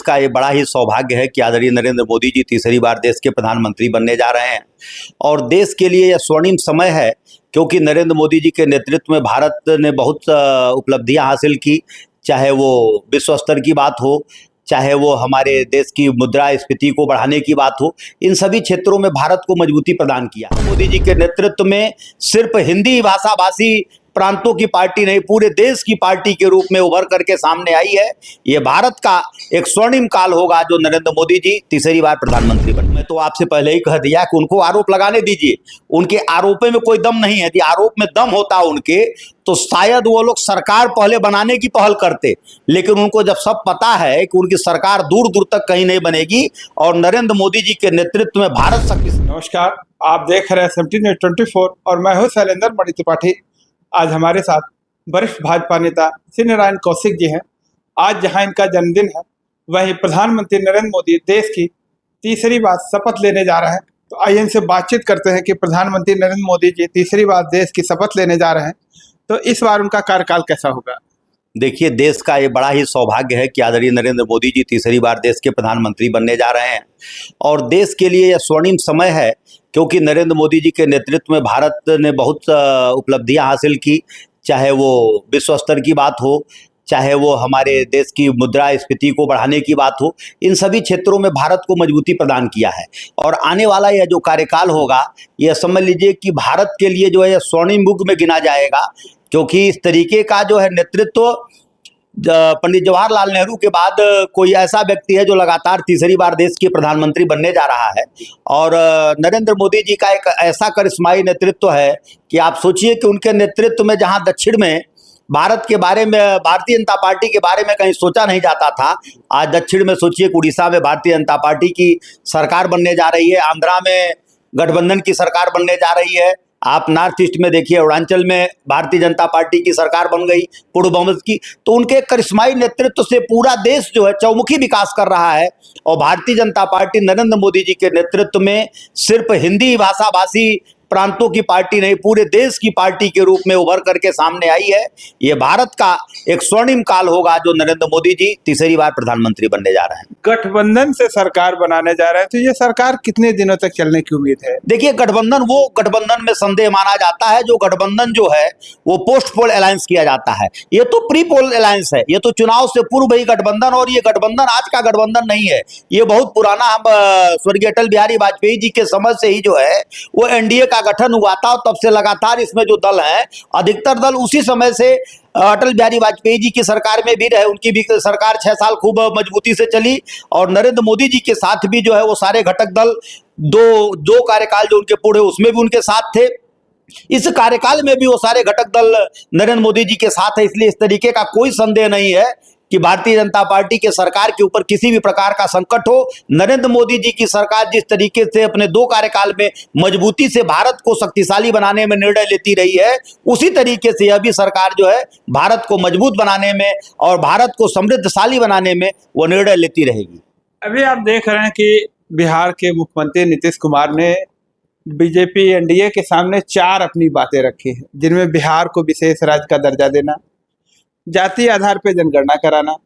का ये बड़ा ही सौभाग्य है कि आदरणीय नरेंद्र मोदी जी तीसरी बार देश के प्रधानमंत्री बनने जा रहे हैं और देश के लिए यह स्वर्णिम समय है, क्योंकि नरेंद्र मोदी जी के नेतृत्व में भारत ने बहुत उपलब्धियां हासिल की। चाहे वो विश्व स्तर की बात हो, चाहे वो हमारे देश की मुद्रास्फीति को बढ़ाने की बात हो, इन सभी क्षेत्रों में भारत को मजबूती प्रदान किया। मोदी जी के नेतृत्व में सिर्फ हिंदी भाषा भाषी प्रांतों की पार्टी नहीं, पूरे देश की पार्टी के रूप में उभर करके सामने आई है। ये भारत का एक स्वर्णिम काल होगा जो नरेंद्र मोदी जी तीसरी बार प्रधानमंत्री बने। मैं तो आपसे पहले ही कह दिया कि उनको आरोप लगाने दीजिए, उनके आरोपों में कोई दम नहीं है। यदि आरोप में दम होता उनके तो शायद वो लोग सरकार पहले बनाने की पहल करते, लेकिन उनको जब सब पता है कि उनकी सरकार दूर दूर तक कहीं नहीं बनेगी और नरेंद्र मोदी जी के नेतृत्व में भारत शक्ति। नमस्कार, आप देख रहे हैं 17/24 और मैं हूं शैलेंद्र मणि त्रिपाठी। आज हमारे साथ वरिष्ठ भाजपा नेता श्री नारायण कौशिक जी हैं। आज जहां इनका जन्मदिन है, वहीं प्रधानमंत्री नरेंद्र मोदी देश की तीसरी बार शपथ लेने जा रहे हैं। तो आइए इनसे बातचीत करते हैं कि प्रधानमंत्री नरेंद्र मोदी जी तीसरी बार देश की शपथ लेने जा रहे हैं, तो इस बार उनका कार्यकाल कैसा होगा। देखिए, देश का ये बड़ा ही सौभाग्य है कि आदरणीय नरेंद्र मोदी जी तीसरी बार देश के प्रधानमंत्री बनने जा रहे हैं और देश के लिए यह स्वर्णिम समय है, क्योंकि नरेंद्र मोदी जी के नेतृत्व में भारत ने बहुत उपलब्धियां हासिल की। चाहे वो विश्व स्तर की बात हो, चाहे वो हमारे देश की मुद्रास्फीति को बढ़ाने की बात हो, इन सभी क्षेत्रों में भारत को मजबूती प्रदान किया है। और आने वाला यह जो कार्यकाल होगा, यह समझ लीजिए कि भारत के लिए जो है स्वर्णिम युग में गिना जाएगा, क्योंकि इस तरीके का जो है नेतृत्व पंडित जवाहरलाल नेहरू के बाद कोई ऐसा व्यक्ति है जो लगातार तीसरी बार देश के प्रधानमंत्री बनने जा रहा है। और नरेंद्र मोदी जी का एक ऐसा करिश्माई नेतृत्व है कि आप सोचिए कि उनके नेतृत्व में जहां दक्षिण में भारत के बारे में, भारतीय जनता पार्टी के बारे में कहीं सोचा नहीं जाता था, आज दक्षिण में सोचिए कि उड़ीसा में भारतीय जनता पार्टी की सरकार बनने जा रही है, आंध्रा में गठबंधन की सरकार बनने जा रही है। आप नॉर्थ ईस्ट में देखिए, अरुणाचल में भारतीय जनता पार्टी की सरकार बन गई पूर्ण बहुमत की। तो उनके करिश्माई नेतृत्व से पूरा देश जो है चौमुखी विकास कर रहा है और भारतीय जनता पार्टी नरेंद्र मोदी जी के नेतृत्व में सिर्फ हिंदी भाषा भाषी प्रांतों की पार्टी नहीं, पूरे देश की पार्टी के रूप में उभर करके सामने आई है। ये भारत का एक स्वर्णिम काल होगा जो नरेंद्र मोदी जी तीसरी बार प्रधानमंत्री बनने जा रहे हैं। गठबंधन से सरकार बनाने जा रहे हैं, तो ये सरकार कितने दिनों तक चलने की उम्मीद है। देखिए, गठबंधन में संदेह माना जाता है। जो गठबंधन जो है वो पोस्ट पोल अलायंस किया जाता है, ये तो प्री पोल अलायंस है, ये तो चुनाव से पूर्व ही गठबंधन। और ये गठबंधन आज का गठबंधन नहीं है, ये बहुत पुराना, हम स्वर्गीय अटल बिहारी वाजपेयी जी के समय से ही जो है वो एनडीए का गठन हुआ था और तब से लगातार इसमें जो दल हैं, अधिकतर दल उसी समय से अटल बिहारी वाजपेयी जी की सरकार में भी रहे। उनकी भी सरकार 6 साल खूब मजबूती से चली और नरेंद्र मोदी जी के साथ भी जो है वो सारे घटक दल दो कार्यकाल जो उनके पूरे उसमें भी उनके साथ थे। इस कार्यकाल में भी वो सारे घटक दल नरेंद्र मोदी जी के साथ है। इसलिए इस तरीके का कोई संदेह नहीं है कि भारतीय जनता पार्टी के सरकार के ऊपर किसी भी प्रकार का संकट हो। नरेंद्र मोदी जी की सरकार जिस तरीके से अपने 2 कार्यकाल में मजबूती से भारत को शक्तिशाली बनाने में निर्णय लेती रही है, उसी तरीके से यह भी सरकार जो है भारत को मजबूत बनाने में और भारत को समृद्धशाली बनाने में वो निर्णय लेती रहेगी। अभी आप देख रहे हैं कि बिहार के मुख्यमंत्री नीतीश कुमार ने बीजेपी एनडीए के सामने 4 अपनी बातें रखी हैं, जिनमें बिहार को विशेष राज्य का दर्जा देना, जातीय आधार पर जनगणना कराना,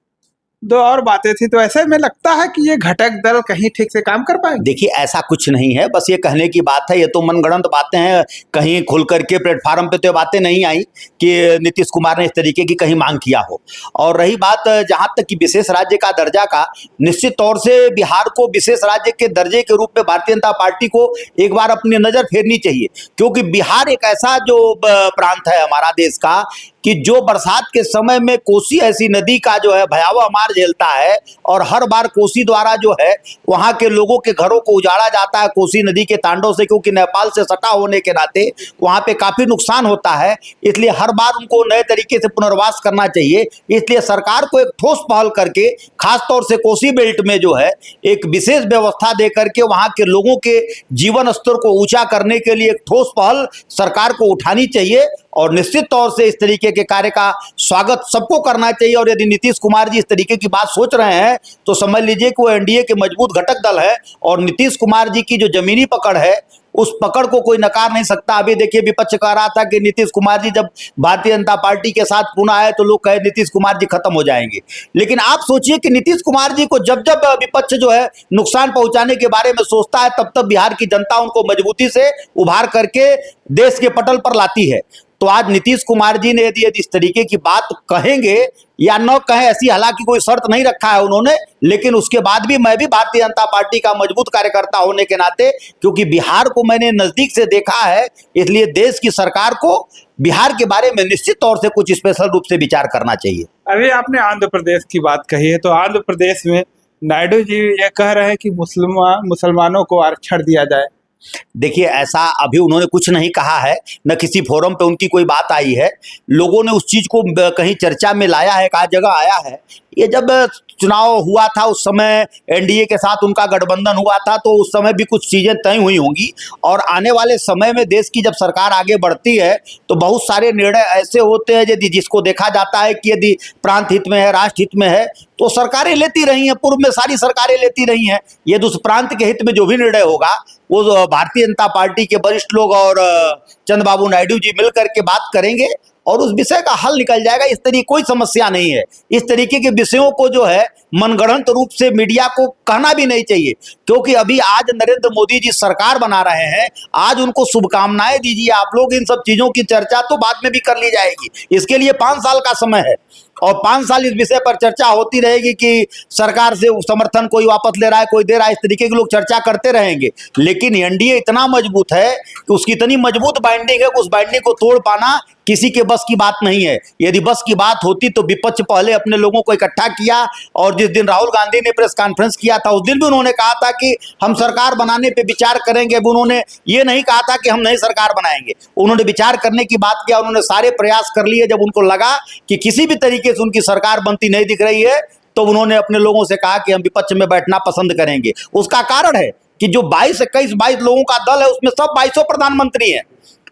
2 और बातें थी। तो ऐसे में लगता है कि ये घटक दल कहीं ठीक से काम कर पाएंगे। देखिए, ऐसा कुछ नहीं है, बस ये कहने की बात है। ये तो मनगढ़ंत बातें हैं, कहीं खुल करके प्लेटफार्म पे तो बातें नहीं आई कि नीतीश कुमार ने इस तरीके की कहीं मांग किया हो। और रही बात जहां तक कि विशेष राज्य का दर्जा का, निश्चित तौर से बिहार को विशेष राज्य के दर्जे के रूप में भारतीय जनता पार्टी को एक बार अपनी नजर फेरनी चाहिए, क्योंकि बिहार एक ऐसा जो प्रांत है हमारा देश का कि जो बरसात के समय में कोसी ऐसी नदी का जो है भयावह मार झेलता है और हर बार कोसी द्वारा जो है वहां के लोगों के घरों को उजाड़ा जाता है कोसी नदी के तांडव से, क्योंकि नेपाल से सटा होने के नाते वहां पे काफी नुकसान होता है। इसलिए हर बार उनको नए तरीके से पुनर्वास करना चाहिए। इसलिए सरकार को एक ठोस पहल करके खासतौर से कोसी बेल्ट में जो है एक विशेष व्यवस्था दे करके वहां के लोगों के जीवन स्तर को ऊंचा करने के लिए एक ठोस पहल सरकार को उठानी चाहिए। और निश्चित तौर से इस तरीके के कार्य का स्वागत सबको करना चाहिए। और यदि नीतीश कुमार जी इस तरीके की बात सोच रहे हैं तो समझ लीजिए कि वो एनडीए के मजबूत घटक दल है और नीतीश कुमार जी की जो जमीनी पकड़ है उस पकड़ को कोई नकार नहीं सकता। अभी देखिए विपक्ष कह रहा था कि नीतीश कुमार जी जब भारतीय जनता पार्टी के साथ पुनः आए तो लोग कहे नीतीश कुमार जी खत्म हो जाएंगे। लेकिन आप सोचिए कि नीतीश कुमार जी को जब जब विपक्ष जो है नुकसान पहुंचाने के बारे में सोचता है, तब तब बिहार की जनता उनको मजबूती से उभार करके देश के पटल पर लाती है। तो आज नीतीश कुमार जी ने यदि इस तरीके की बात कहेंगे या न कहें, ऐसी हालांकि कोई शर्त नहीं रखा है उन्होंने, लेकिन उसके बाद भी मैं भी भारतीय जनता पार्टी का मजबूत कार्यकर्ता होने के नाते, क्योंकि बिहार को मैंने नजदीक से देखा है, इसलिए देश की सरकार को बिहार के बारे में निश्चित तौर से कुछ स्पेशल रूप से विचार करना चाहिए। अभी आपने आंध्र प्रदेश की बात कही है, तो आंध्र प्रदेश में नायडू जी ये कह रहे हैं कि मुसलमानों को आरक्षण दिया जाए। देखिए ऐसा अभी उन्होंने कुछ नहीं कहा है, न किसी फोरम पे उनकी कोई बात आई है। लोगों ने उस चीज को कहीं चर्चा में लाया है, कहा जगह आया है। ये जब चुनाव हुआ था उस समय एनडीए के साथ उनका गठबंधन हुआ था, तो उस समय भी कुछ चीजें तय हुई होंगी। और आने वाले समय में देश की जब सरकार आगे बढ़ती है तो बहुत सारे निर्णय ऐसे होते हैं यदि जिसको देखा जाता है कि यदि प्रांत हित में है, राष्ट्र हित में है, तो सरकारें लेती रही हैं। पूर्व में सारी सरकारें लेती रही हैं। यदि उस प्रांत के हित में जो भी निर्णय होगा वो भारतीय जनता पार्टी के वरिष्ठ लोग और चंद्रबाबू नायडू जी मिलकर के बात करेंगे और उस विषय का हल निकल जाएगा। इस तरीके कोई समस्या नहीं है। इस तरीके के विषयों को जो है मनगढ़ंत रूप से मीडिया को कहना भी नहीं चाहिए, क्योंकि अभी आज नरेंद्र मोदी जी सरकार बना रहे हैं। आज उनको शुभकामनाएं दीजिए आप लोग। इन सब चीजों की चर्चा तो बाद में भी कर ली जाएगी। इसके लिए 5 साल का समय है और 5 साल इस विषय पर चर्चा होती रहेगी कि सरकार से समर्थन कोई वापस ले रहा है, कोई दे रहा है। इस तरीके के लोग चर्चा करते रहेंगे। लेकिन एनडीए इतना मजबूत है कि उसकी इतनी मजबूत बाइंडिंग है कि उस बाइंडिंग को तोड़ पाना किसी के बस की बात नहीं है। यदि बस की बात होती तो विपक्ष पहले अपने लोगों को इकट्ठा किया, और जिस दिन राहुल गांधी ने प्रेस कॉन्फ्रेंस किया था उस दिन भी उन्होंने कहा था कि हम सरकार बनाने पे विचार करेंगे। अब उन्होंने ये नहीं कहा था कि हम नई सरकार बनाएंगे। उन्होंने विचार करने की बात किया। उन्होंने सारे प्रयास कर लिए। जब उनको लगा कि किसी भी तरीके से उनकी सरकार बनती नहीं दिख रही है तो उन्होंने अपने लोगों से कहा कि हम विपक्ष में बैठना पसंद करेंगे। उसका कारण है कि जो 22 लोगों का दल है उसमें सब 22 प्रधानमंत्री हैं।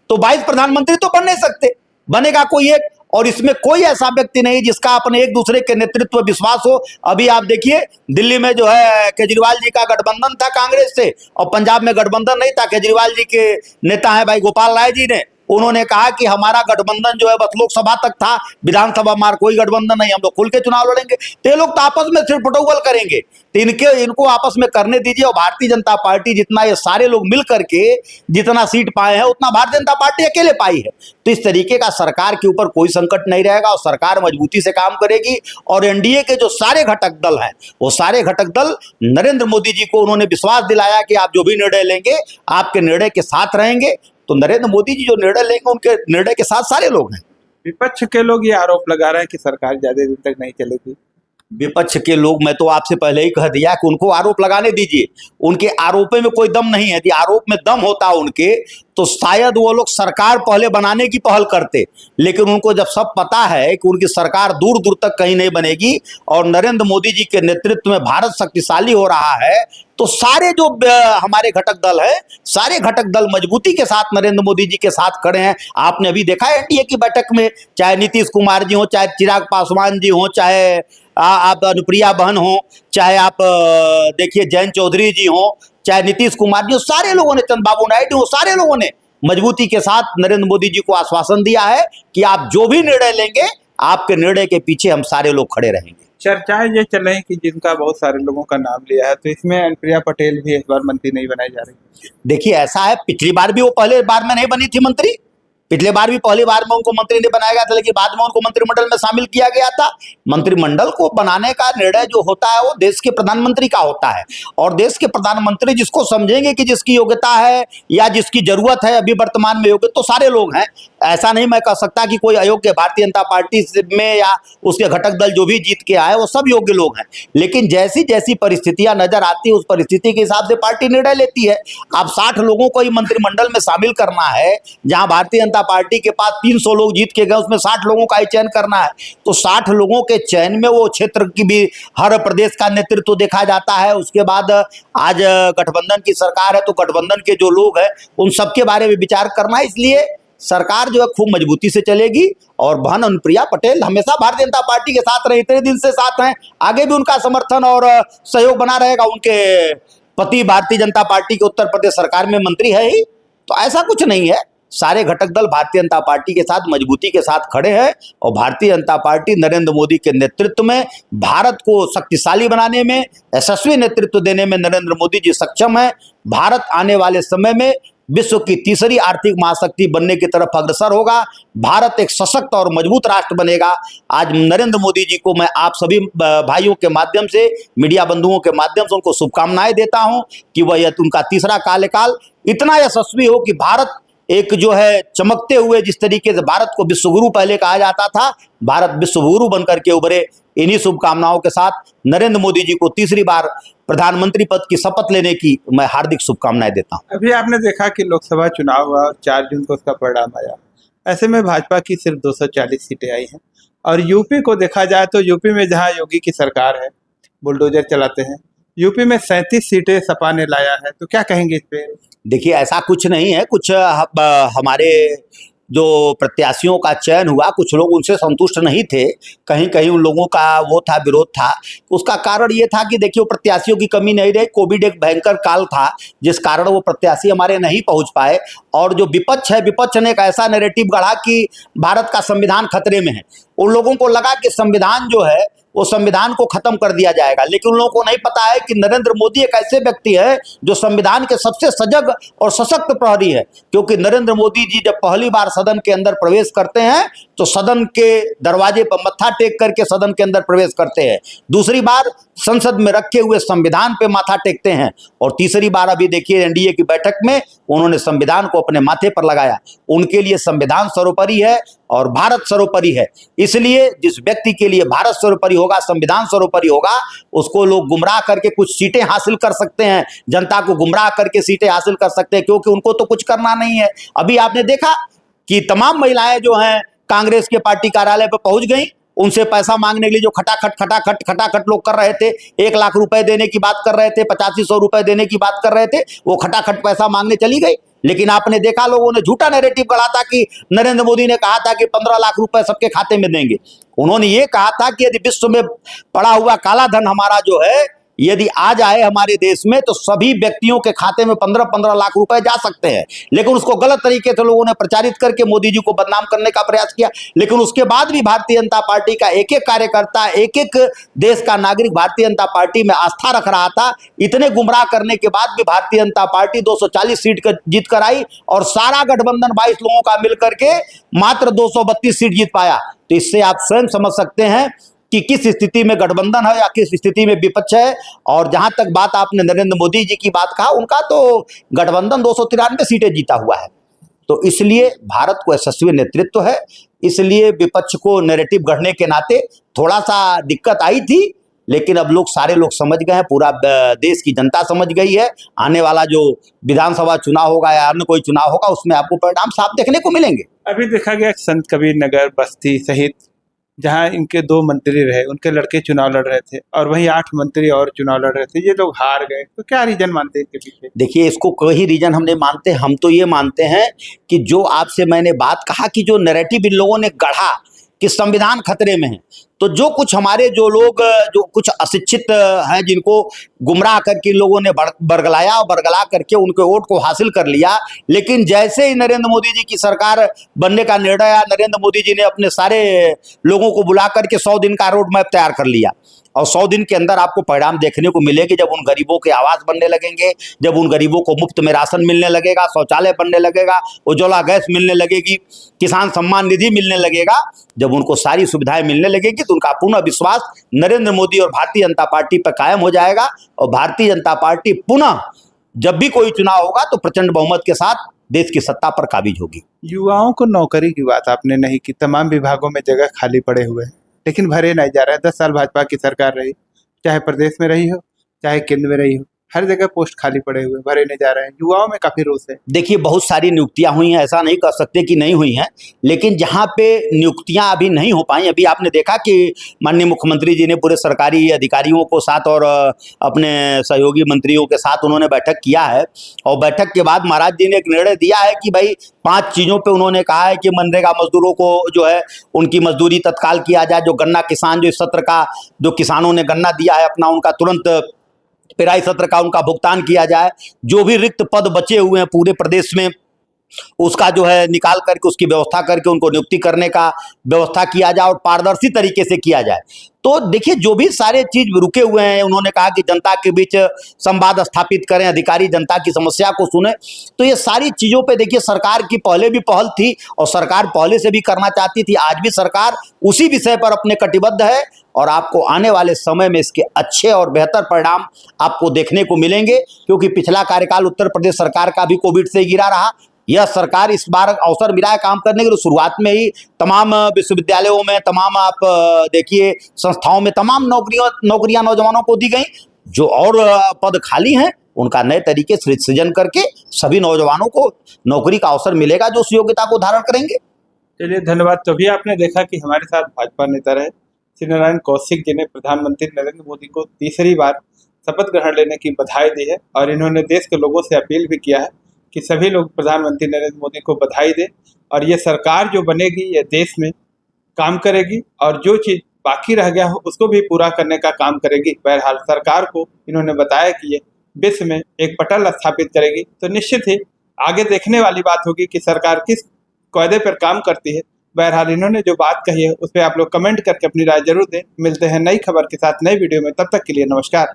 तो 22 प्रधानमंत्री तो बन नहीं सकते, बनेगा कोई एक। और इसमें कोई ऐसा व्यक्ति नहीं जिसका अपने एक दूसरे के नेतृत्व में विश्वास हो। अभी आप देखिए दिल्ली में जो है केजरीवाल जी का गठबंधन था कांग्रेस से, और पंजाब में गठबंधन नहीं था। केजरीवाल जी के नेता है भाई गोपाल राय जी ने, उन्होंने कहा कि हमारा गठबंधन जो है बस लोकसभा तक था, विधानसभा हमारा कोई गठबंधन नहीं, हम लोग खुल के चुनाव लड़ेंगे। तो ये लोग तो आपस में सिर्फ पटौगल करेंगे। तो इनको आपस में करने दीजिए। और भारतीय जनता पार्टी जितना ये सारे लोग मिल करके जितना सीट पाए हैं उतना भारतीय जनता पार्टी अकेले पाई है। तो इस तरीके का सरकार के ऊपर कोई संकट नहीं रहेगा और सरकार मजबूती से काम करेगी। और एनडीए के जो सारे घटक दल हैं वो सारे घटक दल नरेंद्र मोदी जी को उन्होंने विश्वास दिलाया कि आप जो भी निर्णय लेंगे आपके निर्णय के साथ रहेंगे। तो नरेंद्र मोदी जी जो निर्णय लेंगे उनके निर्णय के साथ सारे लोग हैं। विपक्ष के लोग ये आरोप लगा रहे हैं कि सरकार ज्यादा दिन तक नहीं चलेगी। विपक्ष के लोग, मैं तो आपसे पहले ही कह दिया कि उनको आरोप लगाने दीजिए। उनके आरोपों में कोई दम नहीं है। यदि आरोप में दम होता उनके तो शायद वो लोग सरकार पहले बनाने की पहल करते। लेकिन उनको जब सब पता है कि उनकी सरकार दूर दूर तक कहीं नहीं बनेगी और नरेंद्र मोदी जी के नेतृत्व में भारत शक्तिशाली हो रहा है, तो सारे जो हमारे घटक दल हैं, सारे घटक दल मजबूती के साथ नरेंद्र मोदी जी के साथ खड़े हैं। आपने अभी देखा है एनडीए की बैठक में, चाहे नीतीश कुमार जी हो, चाहे चिराग पासवान जी हो, चाहे आप अनुप्रिया बहन हो, चाहे आप देखिए जयंत चौधरी जी हो, चाहे नीतीश कुमार जी हो, सारे लोगों ने, चंद्रबाबू नायडू हो, सारे लोगों ने मजबूती के साथ नरेंद्र मोदी जी को आश्वासन दिया है कि आप जो भी निर्णय लेंगे आपके निर्णय के पीछे हम सारे लोग खड़े रहेंगे। चर्चाएं ये चल रही कि जिनका बहुत सारे लोगों का नाम लिया है, तो इसमें अनुप्रिया पटेल भी इस बार मंत्री नहीं बनाई जा रही। देखिए ऐसा है, पिछली बार भी वो पहले बार में नहीं बनी थी मंत्री। पिछले बार भी पहली बार में उनको मंत्री नहीं बनाया गया था, लेकिन बाद में उनको मंत्रिमंडल में शामिल किया गया था। मंत्रिमंडल को बनाने का निर्णय जो होता है वो देश के प्रधानमंत्री का होता है। और देश के प्रधानमंत्री जिसको समझेंगे कि जिसकी योग्यता है या जिसकी जरूरत है अभी वर्तमान में योग्य, तो सारे लोग हैं। ऐसा नहीं मैं कह सकता कि कोई अयोग्य, भारतीय जनता पार्टी में या उसके घटक दल जो भी जीत के आए वो सब योग्य लोग हैं। लेकिन जैसी जैसी परिस्थितियां नजर आती है उस परिस्थिति के हिसाब से पार्टी निर्णय लेती है। अब 60 लोगों को ही मंत्रिमंडल में शामिल करना है, जहां भारतीय जनता पार्टी के पास 300 लोग जीत के गए, उसमें 60 लोगों का ही चयन करना है। तो 60 लोगों के चयन में वो क्षेत्र की भी हर प्रदेश का नेतृत्व देखा जाता है। उसके बाद आज गठबंधन की सरकार है तो गठबंधन के जो लोग हैं उन सबके बारे में विचार करना है। इसलिए सरकार जो है खूब मजबूती से चलेगी। और बहन अनुप्रिया पटेल हमेशा भारतीय जनता पार्टी के साथ रहे, इतने दिन से साथ हैं, आगे भी उनका समर्थन और सहयोग बना रहेगा। उनके पति भारतीय जनता पार्टी के उत्तर प्रदेश सरकार में मंत्री है ही। तो ऐसा कुछ नहीं है, सारे घटक दल भारतीय जनता पार्टी के साथ मजबूती के साथ खड़े हैं और भारतीय जनता पार्टी नरेंद्र मोदी के नेतृत्व में भारत को शक्तिशाली बनाने में, यशस्वी नेतृत्व देने में नरेंद्र मोदी जी सक्षम है। भारत आने वाले समय में विश्व की तीसरी आर्थिक महाशक्ति बनने की तरफ अग्रसर होगा। भारत एक सशक्त और मजबूत राष्ट्र बनेगा। आज नरेंद्र मोदी जी को मैं आप सभी भाइयों के माध्यम से, मीडिया बंधुओं के माध्यम से उनको शुभकामनाएं देता हूं कि वह उनका तीसरा कार्यकाल इतना यशस्वी हो कि भारत एक जो है चमकते हुए, जिस तरीके से भारत को विश्वगुरु पहले कहा जाता था, भारत विश्वगुरु बनकर के उभरे। इन्हीं शुभकामनाओं के साथ नरेंद्र मोदी जी को तीसरी बार प्रधानमंत्री पद की शपथ लेने की मैं हार्दिक शुभकामनाएं देता हूं। अभी आपने देखा कि लोकसभा चुनाव हुआ और 4 जून को उसका परिणाम आया। ऐसे में भाजपा की सिर्फ 240 सीटें आई हैं और यूपी को देखा जाए तो यूपी में जहां योगी की सरकार है, बुलडोजर चलाते हैं, यूपी में 37 सीटें सपा ने लाया है। तो क्या कहेंगे इस पे? देखिए, ऐसा कुछ नहीं है। कुछ हमारे जो प्रत्याशियों का चयन हुआ, कुछ लोग उनसे संतुष्ट नहीं थे, कहीं कहीं उन लोगों का वो था, विरोध था। उसका कारण ये था कि देखिए, वो प्रत्याशियों की कमी नहीं रही। कोविड एक भयंकर काल था जिस कारण वो प्रत्याशी हमारे नहीं पहुंच पाए। और जो विपक्ष है, विपक्ष ने एक ऐसा नैरेटिव गढ़ा कि भारत का संविधान खतरे में है। उन लोगों को लगा कि संविधान जो है वो संविधान को खत्म कर दिया जाएगा, लेकिन उन लोगों को नहीं पता है कि नरेंद्र मोदी एक ऐसे व्यक्ति है जो संविधान के सबसे सजग और सशक्त प्रहरी है। क्योंकि नरेंद्र मोदी जी जब पहली बार सदन के अंदर प्रवेश करते हैं तो सदन के दरवाजे पर मत्था टेक करके सदन के अंदर प्रवेश करते हैं, दूसरी बार संसद में रखे हुए संविधान पे माथा टेकते हैं, और तीसरी बार अभी देखिए एनडीए की बैठक में उन्होंने संविधान को अपने माथे पर लगाया। उनके लिए संविधान सर्वोपरि है और भारत सर्वोपरि है। इसलिए जिस व्यक्ति के लिए भारत सर्वोपरि होगा, संविधान सर्वोपरि होगा, उसको लोग गुमराह करके कुछ सीटें हासिल कर सकते हैं, जनता को गुमराह करके सीटें हासिल कर सकते हैं, क्योंकि उनको तो कुछ करना नहीं है। अभी आपने देखा कि तमाम महिलाएं जो हैं कांग्रेस के पार्टी कार्यालय पर पहुंच गई, उनसे पैसा मांगने के लिए जो खटाखट लोग कर रहे थे, 1 लाख रुपए देने की बात कर रहे थे, 8500 रुपए देने की बात कर रहे थे, वो खटाखट पैसा मांगने चली गई। लेकिन आपने देखा लोगों ने झूठा नैरेटिव गढ़ा था कि नरेंद्र मोदी ने कहा था कि 15 लाख रुपए सबके खाते में देंगे। उन्होंने ये कहा था कि यदि विश्व में पड़ा हुआ काला धन हमारा जो है, यदि आ जाए हमारे देश में तो सभी व्यक्तियों के खाते में 15-15 लाख रुपए जा सकते हैं। लेकिन उसको गलत तरीके से लोगों ने प्रचारित करके मोदी जी को बदनाम करने का प्रयास किया। लेकिन उसके बाद भी भारतीय जनता पार्टी का एक एक कार्यकर्ता, एक एक देश का नागरिक भारतीय जनता पार्टी में आस्था रख रहा था। इतने गुमराह करने के बाद भी भारतीय जनता पार्टी 240 सीट जीत कर आई और सारा गठबंधन 22 लोगों का मिलकर के मात्र 232 सीट जीत पाया। तो इससे आप स्वयं समझ सकते हैं कि किस स्थिति में गठबंधन है या किस स्थिति में विपक्ष है। और जहां तक बात आपने नरेंद्र मोदी जी की बात कहा, उनका तो गठबंधन 293 सीटें जीता हुआ है। तो इसलिए भारत को यशस्वी नेतृत्व है, इसलिए विपक्ष को नैरेटिव गढ़ने के नाते थोड़ा सा दिक्कत आई थी, लेकिन अब सारे लोग समझ गए हैं, पूरा देश की जनता समझ गई है। आने वाला जो विधानसभा चुनाव होगा या अन्य कोई चुनाव होगा, उसमें आपको परिणाम साफ देखने को मिलेंगे। अभी देखा गया संत कबीर नगर, बस्ती सहित जहां इनके 2 मंत्री रहे, उनके लड़के चुनाव लड़ रहे थे और वहीं 8 मंत्री और चुनाव लड़ रहे थे, ये लोग हार गए। तो क्या रीजन मानते हैं इसके पीछे? देखिए, इसको कोई रीजन हम नहीं मानते। हम तो ये मानते हैं कि जो आपसे मैंने बात कहा कि जो नैरेटिव इन लोगों ने गढ़ा कि संविधान खतरे में है, तो जो कुछ हमारे जो लोग जो कुछ अशिक्षित हैं, जिनको गुमराह करके इन लोगों ने बरगलाया और बरगला करके उनके वोट को हासिल कर लिया। लेकिन जैसे ही नरेंद्र मोदी जी की सरकार बनने का निर्णय आया, नरेंद्र मोदी जी ने अपने सारे लोगों को बुला करके 100 दिन का रोड मैप तैयार कर लिया और 100 दिन के अंदर आपको परिणाम देखने को मिलेंगे। जब उन गरीबों के आवास बनने लगेंगे, जब उन गरीबों को मुफ्त में राशन मिलने लगेगा, शौचालय बनने लगेगा, उज्ज्वला गैस मिलने लगेगी, किसान सम्मान निधि मिलने लगेगा, जब उनको सारी सुविधाएं मिलने लगेगी तो उनका पूर्ण विश्वास नरेंद्र मोदी और भारतीय जनता पार्टी पर कायम हो जाएगा। और भारतीय जनता पार्टी पुनः जब भी कोई चुनाव होगा तो प्रचंड बहुमत के साथ देश की सत्ता पर काबिज होगी। युवाओं को नौकरी की बात आपने नहीं की, तमाम विभागों में जगह खाली पड़े हुए हैं लेकिन भरे नहीं जा रहे हैं। 10 साल भाजपा की सरकार रही, चाहे प्रदेश में रही हो चाहे केंद्र में रही हो, हर जगह पोस्ट खाली पड़े हुए, भरे नहीं जा रहे हैं। युवाओं में काफी रोष है। देखिए, बहुत सारी नियुक्तियां हुई हैं, ऐसा नहीं कह सकते कि नहीं हुई हैं, लेकिन जहां पे नियुक्तियां अभी नहीं हो पाई, अभी आपने देखा कि माननीय मुख्यमंत्री जी ने पूरे सरकारी अधिकारियों को साथ और अपने सहयोगी मंत्रियों के साथ उन्होंने बैठक किया है। और बैठक के बाद महाराज जी ने एक निर्णय दिया है कि भाई 5 चीज़ों पे उन्होंने कहा है कि मनरेगा मजदूरों को जो है उनकी मजदूरी तत्काल किया जाए। जो गन्ना किसान, जो इस सत्र का जो किसानों ने गन्ना दिया है अपना, उनका तुरंत पेराई सत्र का उनका भुगतान किया जाए, जो भी रिक्त पद बचे हुए हैं पूरे प्रदेश में उसका जो है निकाल करके उसकी व्यवस्था करके उनको नियुक्ति करने का व्यवस्था किया जाए और पारदर्शी तरीके से किया जाए। तो देखिए जो भी सारे चीज रुके हुए हैं, उन्होंने कहा कि जनता के बीच संवाद स्थापित करें, अधिकारी जनता की समस्या को सुने। तो ये सारी चीजों पे देखिए सरकार की पहले भी पहल थी और सरकार पहले से भी करना चाहती थी, आज भी सरकार उसी विषय पर अपने कटिबद्ध है और आपको आने वाले समय में इसके अच्छे और बेहतर परिणाम आपको देखने को मिलेंगे। क्योंकि पिछला कार्यकाल उत्तर प्रदेश सरकार का भी कोविड से गिरा रहा, यह सरकार इस बार अवसर मिला है काम करने के लिए। शुरुआत में ही तमाम विश्वविद्यालयों में, तमाम आप देखिए संस्थाओं में तमाम नौकरियां नौजवानों को दी गई। जो और पद खाली हैं उनका नए तरीके से सृजन करके सभी नौजवानों को नौकरी का अवसर मिलेगा जो उस योग्यता को धारण करेंगे। चलिए धन्यवाद। तो भी आपने देखा कि हमारे साथ भाजपा नेता रहे श्री नारायण कौशिक जी ने प्रधानमंत्री नरेंद्र मोदी को तीसरी बार शपथ ग्रहण लेने की बधाई दी है और इन्होंने देश के लोगों से अपील भी किया है कि सभी लोग प्रधानमंत्री नरेंद्र मोदी को बधाई दें और ये सरकार जो बनेगी ये देश में काम करेगी और जो चीज़ बाकी रह गया हो उसको भी पूरा करने का काम करेगी। बहरहाल सरकार को इन्होंने बताया कि ये विश्व में एक पटल स्थापित करेगी। तो निश्चित ही आगे देखने वाली बात होगी कि सरकार किस कायदे पर काम करती है। बहरहाल इन्होंने जो बात कही है उस पर आप लोग कमेंट करके अपनी राय जरूर दें। मिलते हैं नई खबर के साथ नई वीडियो में, तब तक के लिए नमस्कार।